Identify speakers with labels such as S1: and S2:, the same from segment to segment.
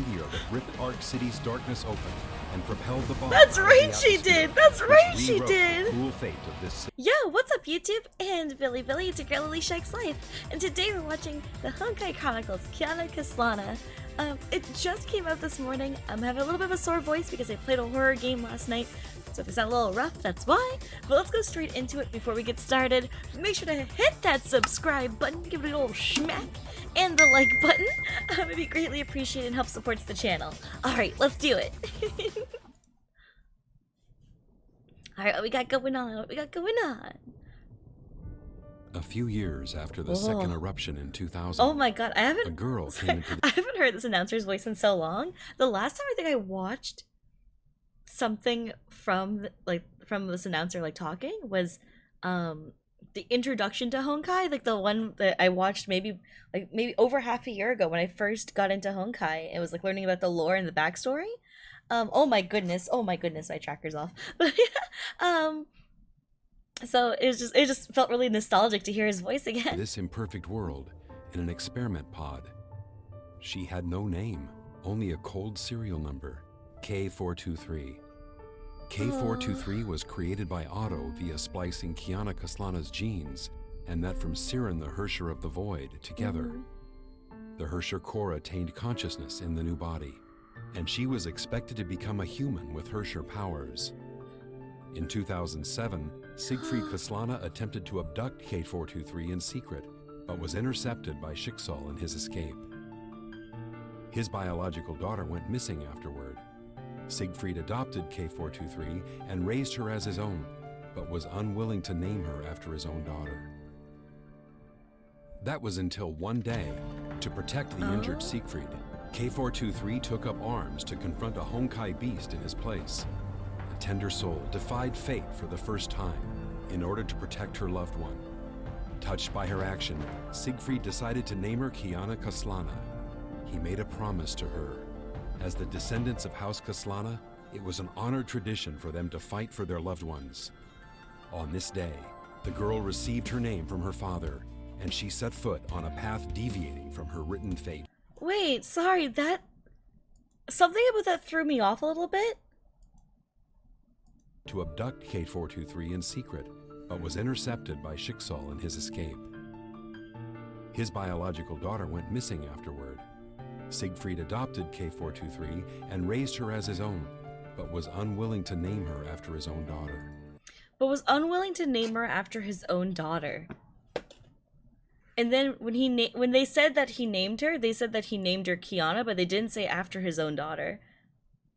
S1: meteor that ripped Ark City's darkness open and propelled the bomb.
S2: That's right, she did. That's right, she did.
S1: The cruel fate of this.
S2: Yo, what's up, YouTube? And Billy, it's your girl Alicia X Life, and today we're watching the Honkai Chronicles, Kiana Kaslana. It just came out this morning. I'm having a little bit of a sore voice because I played a horror game last night, so if it sounds a little rough, that's why. But let's go straight into it before we get started. Make sure to hit that subscribe button, give it a little smack, and the like button. It'd be greatly appreciated and help supports the channel. Alright, let's do it. Alright, what we got going on?
S1: A few years after the second eruption in 2000.
S2: Oh my god,
S1: a girl came into
S2: I haven't heard this announcer's voice in so long. The last time I think I watched something from this announcer talking was the introduction to Honkai, like the one that I watched maybe over half a year ago when I first got into Honkai. It was like learning about the lore and the backstory. Oh my goodness, my tracker's off. But so it just felt really nostalgic to hear his voice again.
S1: This imperfect world in an experiment pod. She had no name, only a cold serial number, K423. K423 was created by Otto via splicing Kiana Kaslana's genes, and that from Sirin, the Hersher of the Void, together. The Hersher core attained consciousness in the new body, and she was expected to become a human with Hersher powers. In 2007, Siegfried Kaslana attempted to abduct K423 in secret, but was intercepted by Schicksal in his escape. His biological daughter went missing afterward. Siegfried adopted K423 and raised her as his own, but was unwilling to name her after his own daughter. That was until one day, to protect the injured Siegfried, K423 took up arms to confront a Honkai beast in his place. A tender soul defied fate for the first time in order to protect her loved one. Touched by her action, Siegfried decided to name her Kiana Kaslana. He made a promise to her. As the descendants of House Kaslana, it was an honored tradition for them to fight for their loved ones. On this day, the girl received her name from her father, and she set foot on a path deviating from her written fate.
S2: Wait, sorry, something about that threw me off a little bit.
S1: To abduct K423 in secret, but was intercepted by Schicksal in his escape. His biological daughter went missing afterward. Siegfried adopted K423 and raised her as his own, but was unwilling to name her after his own daughter. And then when they said that he named her, they said that he named her Kiana, but they didn't say after his own daughter.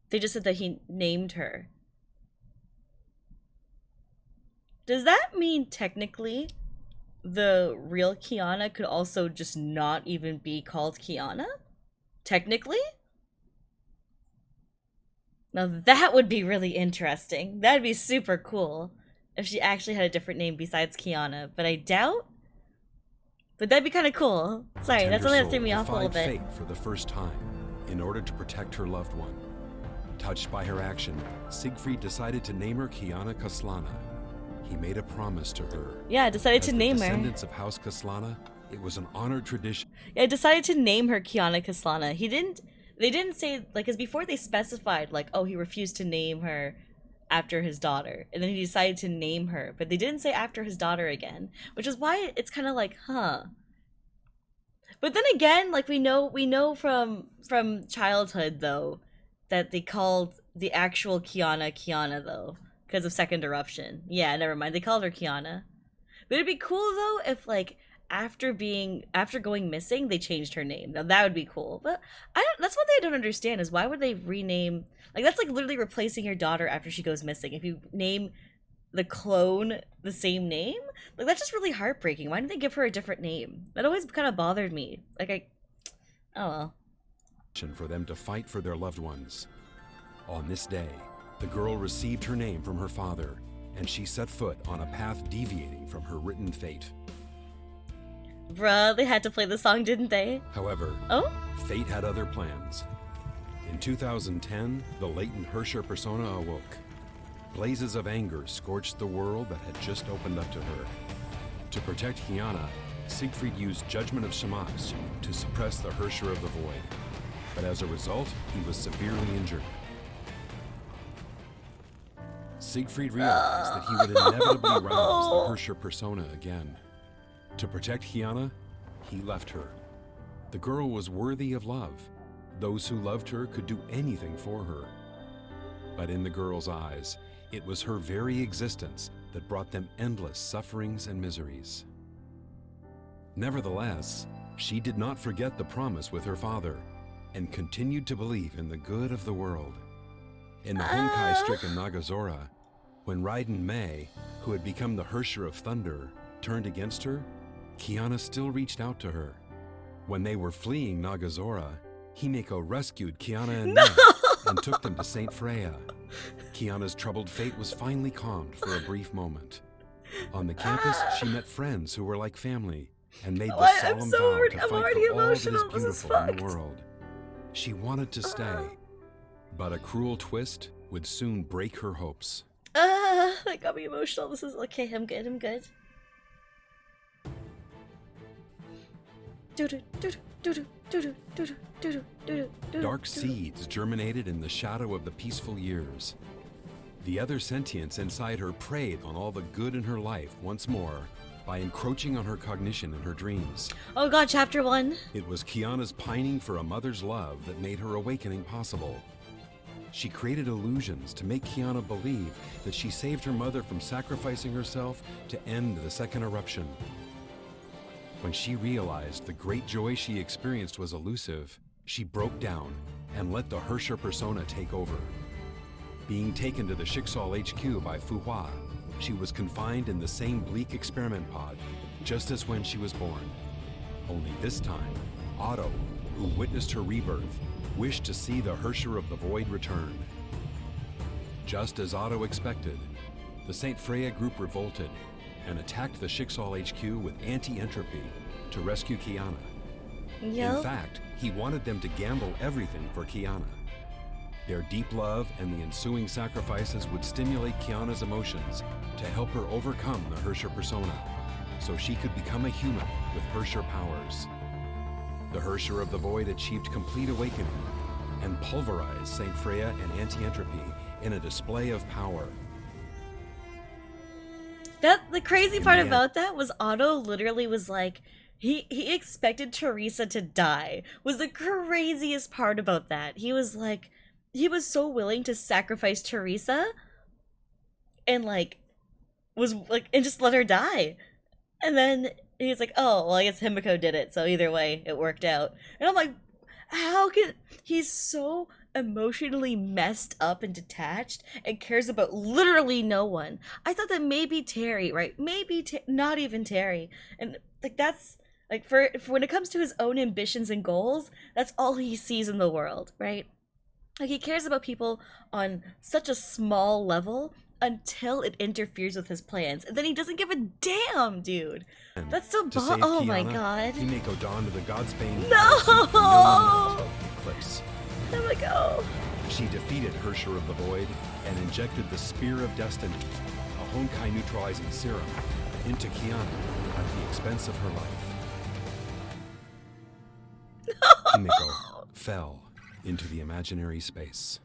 S1: They just said that he named her. Does that mean technically the real Kiana could also just not even be called Kiana? Technically? Now that would be really interesting. That'd be super cool if she actually had a different name besides Kiana, but I doubt. But that'd be kind of cool. Sorry, that's something that threw me off a little bit. Fate for the first time in order to protect her loved one. Touched by her action, Siegfried decided to name her Kiana Kaslana. He made a promise to her.
S2: Yeah, decided to name her.
S1: As the descendants of House Kaslana, it was an honored tradition.
S2: Yeah, I decided to name her Kiana Kaslana. They didn't say, because before they specified, oh, he refused to name her after his daughter. And then he decided to name her. But they didn't say after his daughter again. Which is why it's kind of huh. But then again, we know from childhood, though, that they called the actual Kiana, though. Because of second eruption. Yeah, never mind. They called her Kiana. But it'd be cool, though, if, after going missing, they changed her name. Now that would be cool. But that's one thing I don't understand is why would they rename, that's literally replacing your daughter after she goes missing. If you name the clone the same name, that's just really heartbreaking. Why didn't they give her a different name? That always kind of bothered me. Oh well.
S1: For them to fight for their loved ones. On this day, the girl received her name from her father, and she set foot on a path deviating from her written fate.
S2: Bruh, they had to play the song, didn't they?
S1: However, fate had other plans. In 2010, the latent Hersher persona awoke. Blazes of anger scorched the world that had just opened up to her. To protect Kiana, Siegfried used Judgment of Shamash to suppress the Hersher of the Void. but as a result, he was severely injured. Siegfried realized that he would inevitably rouse the Herrscher persona again. To protect Kiana, he left her. The girl was worthy of love. Those who loved her could do anything for her. But in the girl's eyes, it was her very existence that brought them endless sufferings and miseries. Nevertheless, she did not forget the promise with her father and continued to believe in the good of the world. In the Honkai-stricken Nagazora, when Raiden Mei, who had become the Herrscher of Thunder, turned against her, Kiana still reached out to her. When they were fleeing Nagazora, Himeko rescued Kiana and Mei and took them to Saint Freya. Kiana's troubled fate was finally calmed for a brief moment. On the campus, she met friends who were like family and made the solemn vow to fight for all that is beautiful in the world. She wanted to stay, but a cruel twist would soon break her hopes.
S2: That got me emotional. This is okay. I'm good. I'm good.
S1: Dark seeds germinated in the shadow of the peaceful years. The other sentience inside her preyed on all the good in her life once more by encroaching on her cognition and her dreams.
S2: Oh god, chapter 1.
S1: It was Kiana's pining for a mother's love that made her awakening possible. She created illusions to make Kiana believe that she saved her mother from sacrificing herself to end the second eruption. When she realized the great joy she experienced was elusive, she broke down and let the Herrscher persona take over. Being taken to the Schicksal HQ by Fu Hua, she was confined in the same bleak experiment pod, just as when she was born. Only this time, Otto, who witnessed her rebirth, wished to see the Herrscher of the Void return. Just as Otto expected, the Saint Freya group revolted and attacked the Schicksal HQ with anti-entropy to rescue Kiana.
S2: Yep.
S1: In fact, he wanted them to gamble everything for Kiana. Their deep love and the ensuing sacrifices would stimulate Kiana's emotions to help her overcome the Herrscher persona, so she could become a human with Herrscher powers. The Herrscher of the Void achieved complete awakening and pulverized Saint Freya and anti-entropy in a display of power.
S2: The crazy part about that was Otto literally was like, he expected Teresa to die. Was the craziest part about that. He was like, he was so willing to sacrifice Teresa and and just let her die. And then he's like, oh, well, I guess Himiko did it, so either way, it worked out. And I'm like, how can... He's so emotionally messed up and detached and cares about literally no one. I thought that maybe Terry, right? Maybe not even Terry. And, that's... for when it comes to his own ambitions and goals, that's all he sees in the world, right? He cares about people on such a small level until it interferes with his plans, and then he doesn't give a damn, dude. That's so oh
S1: Kiana,
S2: my god.
S1: Himeko donned the Godsbane
S2: No!
S1: eclipse.
S2: Himeko.
S1: She defeated Herrscher of the Void and injected the Spear of Destiny, a Honkai neutralizing serum, into Kiana at the expense of her life. Himeko fell into the imaginary space.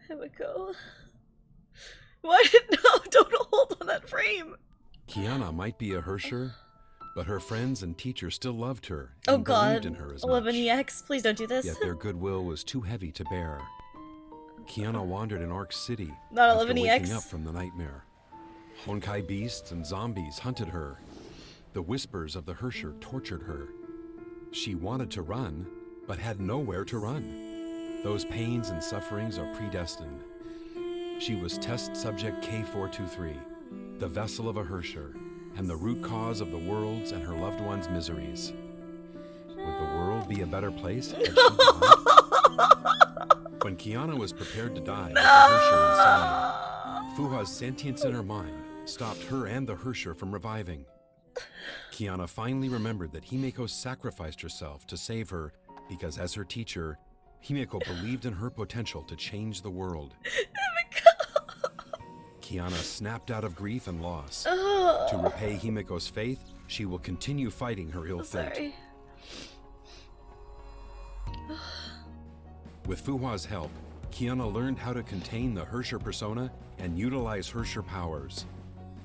S2: Himiko. Why? No, don't hold on that frame.
S1: Kiana might be a Herrscher, but her friends and teachers still loved her
S2: Oh
S1: and
S2: god.
S1: believed in her as
S2: 11EX, please don't do this.
S1: Yet their goodwill was too heavy to bear. Kiana wandered in Ark City
S2: Not
S1: after
S2: 11EX.
S1: waking up from the nightmare. Honkai beasts and zombies hunted her. The whispers of the Herrscher tortured her. She wanted to run, but had nowhere to run. Those pains and sufferings are predestined. She was test subject K423, the vessel of a Herrscher, and the root cause of the world's and her loved ones' miseries. Would the world be a better place had she died? When Kiana was prepared to die with the Herrscher inside, Fuha's sentience in her mind stopped her and the Herrscher from reviving. Kiana finally remembered that Himeko sacrificed herself to save her because, as her teacher, Himeko believed in her potential to change the world. Kiana snapped out of grief and loss. To repay Himeko's faith, she will continue fighting her ill fate.
S2: Sorry.
S1: With Fuhua's help, Kiana learned how to contain the Hersher persona and utilize Hersher powers.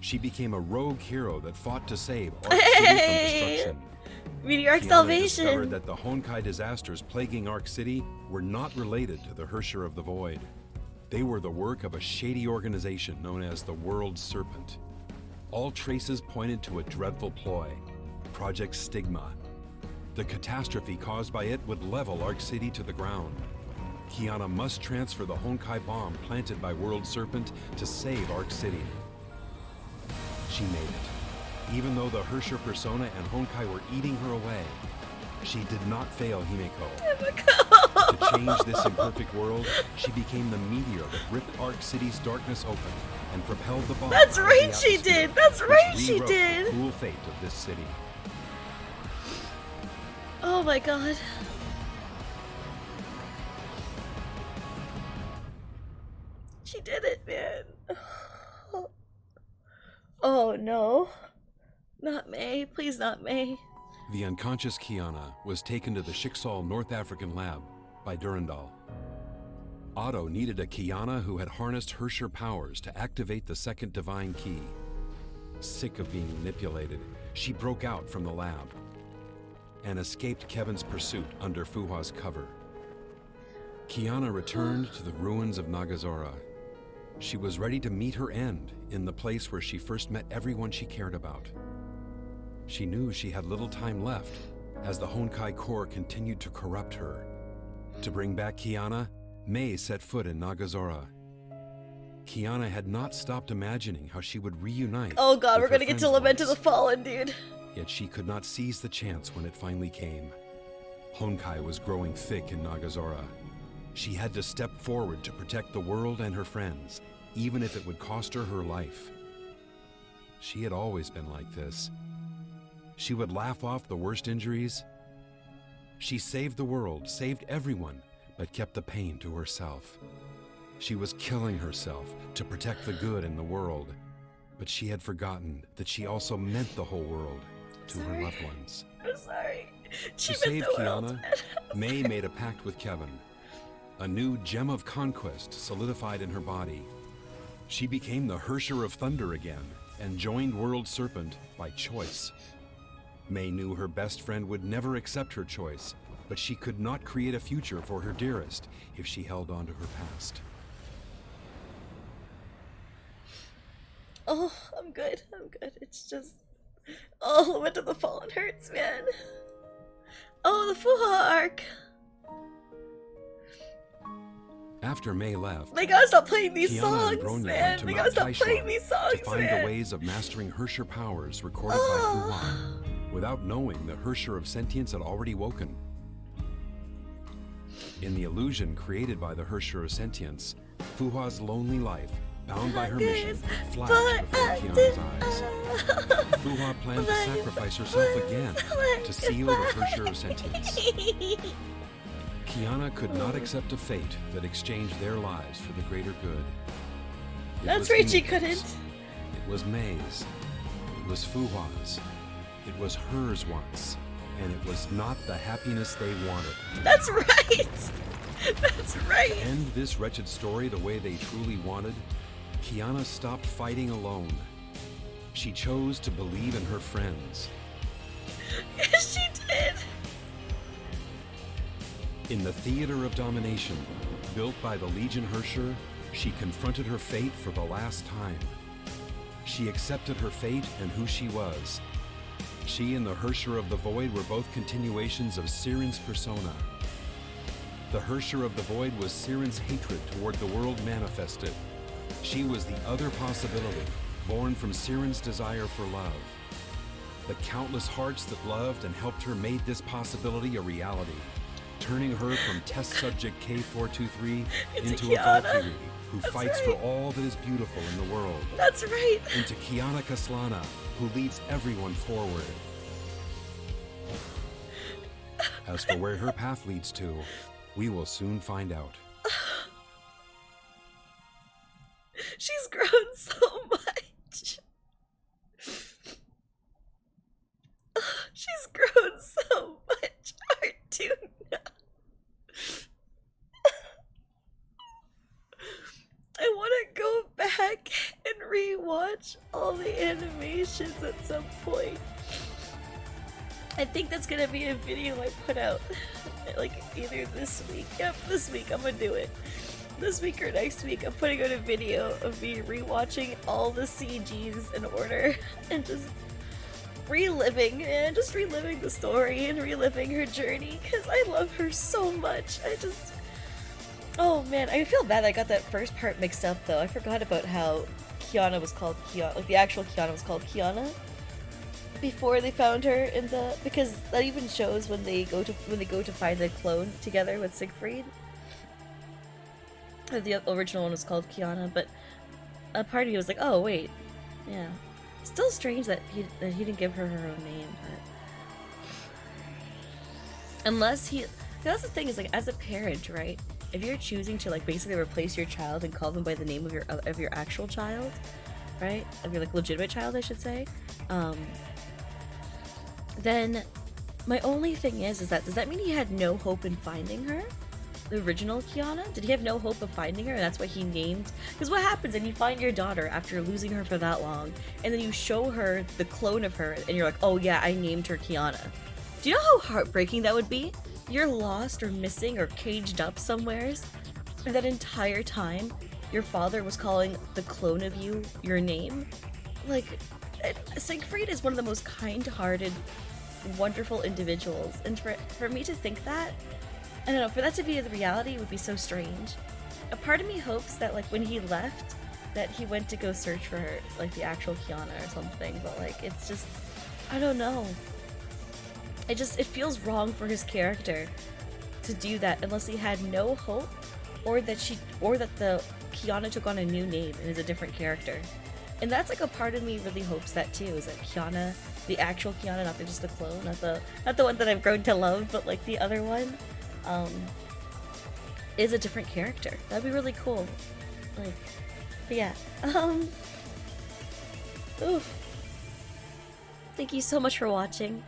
S1: She became a rogue hero that fought to save Arc City from destruction.
S2: Meteoric
S1: Kiana
S2: salvation.
S1: discovered that the Honkai disasters plaguing Arc City were not related to the Hersher of the Void. They were the work of a shady organization known as the World Serpent. All traces pointed to a dreadful ploy, Project Stigma. The catastrophe caused by it would level Arc City to the ground. Kiana must transfer the Honkai bomb planted by World Serpent to save Arc City. She made it. Even though the Hersher persona and Honkai were eating her away, she did not fail Himeko. To change this imperfect world, she became the meteor that ripped Arc City's darkness open and propelled the bomb.
S2: That's
S1: out of
S2: right,
S1: the
S2: she
S1: atmosphere,
S2: did. That's
S1: which
S2: right, she
S1: rewrote
S2: did.
S1: The cruel fate of this city.
S2: Oh my god. She did it, man. Oh no. Not May. Please not May.
S1: The unconscious Kiana was taken to the Schicksal North African lab by Durandal. Otto needed a Kiana who had harnessed Hersher powers to activate the second divine key. Sick of being manipulated, she broke out from the lab and escaped Kevin's pursuit under Fuhua's cover. Kiana returned to the ruins of Nagazora. She was ready to meet her end in the place where she first met everyone she cared about. She knew she had little time left as the Honkai core continued to corrupt her. To bring back Kiana, May set foot in Nagazora. Kiana had not stopped imagining how she would reunite.
S2: Oh god,
S1: with
S2: we're
S1: her
S2: gonna get to
S1: friends
S2: Lament of the
S1: once.
S2: Fallen, dude.
S1: Yet she could not seize the chance when it finally came. Honkai was growing thick in Nagazora. She had to step forward to protect the world and her friends, even if it would cost her her life. She had always been like this. She would laugh off the worst injuries. She saved the world, saved everyone, but kept the pain to herself. She was killing herself to protect the good in the world, but she had forgotten that she also meant the whole world to her loved ones.
S2: I'm sorry. She
S1: To save
S2: meant the world.
S1: Kiana, May made a pact with Kevin. A new gem of conquest solidified in her body. She became the Hersher of Thunder again and joined World Serpent by choice. May knew her best friend would never accept her choice, but she could not create a future for her dearest if she held on to her past.
S2: Oh, I'm good. I'm good. It's just... Oh, Lament of the Fallen hurts, man. Oh, the Fuha arc.
S1: After May left,
S2: They gotta stop playing these
S1: Kiana and
S2: songs,
S1: Bronya
S2: man.
S1: went to
S2: They
S1: Mount
S2: gotta stop
S1: Taishan
S2: playing these songs,
S1: to find
S2: man.
S1: the ways of mastering Hersher powers recorded
S2: Oh.
S1: by Fuwa, without knowing the Hersher of Sentience had already woken. In the illusion created by the Hersher of Sentience, Fuwa's lonely life, bound by her mission, flashed before Kiana's eyes. Fuwa planned to sacrifice herself again to seal the Hersher of Sentience. Kiana could not accept a fate that exchanged their lives for the greater good. It
S2: That's
S1: was
S2: right, she
S1: Himeko's.
S2: couldn't.
S1: It was May's. It was Fuwa's. It was hers once. And it was not the happiness they wanted.
S2: That's right. That's right.
S1: To end this wretched story the way they truly wanted, Kiana stopped fighting alone. She chose to believe in her friends.
S2: Yes, she did.
S1: In the theater of domination, built by the Legion Hersher, she confronted her fate for the last time. She accepted her fate and who she was. She and the Hersher of the Void were both continuations of Sirin's persona. The Hersher of the Void was Sirin's hatred toward the world manifested. She was the other possibility, born from Sirin's desire for love. The countless hearts that loved and helped her made this possibility a reality, turning her from test subject K423 into a
S2: Kiana.
S1: Valkyrie who
S2: That's
S1: fights
S2: right.
S1: for all that is beautiful in the world,
S2: That's right.
S1: into Kiana Kaslana, who leads everyone forward. As for where her path leads to, we will soon find out.
S2: She's grown so much. questions at some point. I think that's gonna be a video I put out like either this week. Yep, this week I'm gonna do it. This week or next week I'm putting out a video of me rewatching all the CGs in order and just reliving the story and reliving her journey because I love her so much. Oh man, I feel bad I got that first part mixed up though. I forgot about how Kiana was called Kiana, like the actual Kiana was called Kiana before they found her in the, because that even shows when they go to find the clone together with Siegfried. The original one was called Kiana, but a part of me was like, oh wait, yeah. Still strange that he didn't give her her own name, but unless he, that's the thing is like as a parent, right? If you're choosing to like basically replace your child and call them by the name of your actual child, right? Of your like legitimate child, I should say. Then my only thing is that does that mean he had no hope in finding her? The original Kiana? Did he have no hope of finding her and that's why he named? Because what happens when you find your daughter after losing her for that long and then you show her the clone of her and you're like, oh yeah, I named her Kiana. Do you know how heartbreaking that would be? You're lost or missing or caged up somewheres, and that entire time your father was calling the clone of you your name? Like, Siegfried is one of the most kind-hearted, wonderful individuals, and for me to think that, I don't know, for that to be the reality would be so strange. A part of me hopes that like when he left, that he went to go search for her, like the actual Kiana or something, but like it's just, I don't know. It feels wrong for his character to do that unless he had no hope, or that the Kiana took on a new name and is a different character. And that's like a part of me really hopes that too, is that Kiana, the actual Kiana, not just the clone, not the one that I've grown to love, but like the other one, is a different character. That'd be really cool. Like, but yeah. Oof. Thank you so much for watching.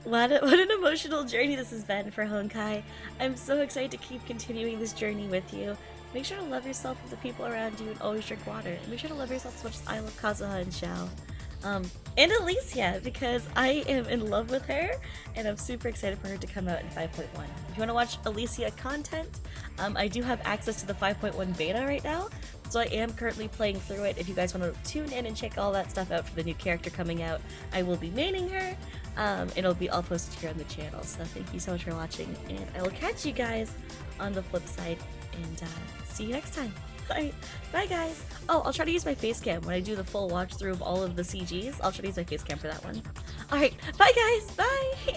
S2: What an emotional journey this has been for Honkai. I'm so excited to keep continuing this journey with you. Make sure to love yourself and the people around you and always drink water. And make sure to love yourself as much as I love Kazuha and Xiao. And Alicia, because I am in love with her and I'm super excited for her to come out in 5.1. If you want to watch Alicia content, I do have access to the 5.1 beta right now, so I am currently playing through it. If you guys want to tune in and check all that stuff out for the new character coming out, I will be maining her. It'll be all posted here on the channel, so thank you so much for watching, and I will catch you guys on the flip side, and see you next time. Alright, bye guys! Oh, I'll try to use my face cam when I do the full watch through of all of the CGs. I'll try to use my face cam for that one. Alright, bye guys! Bye!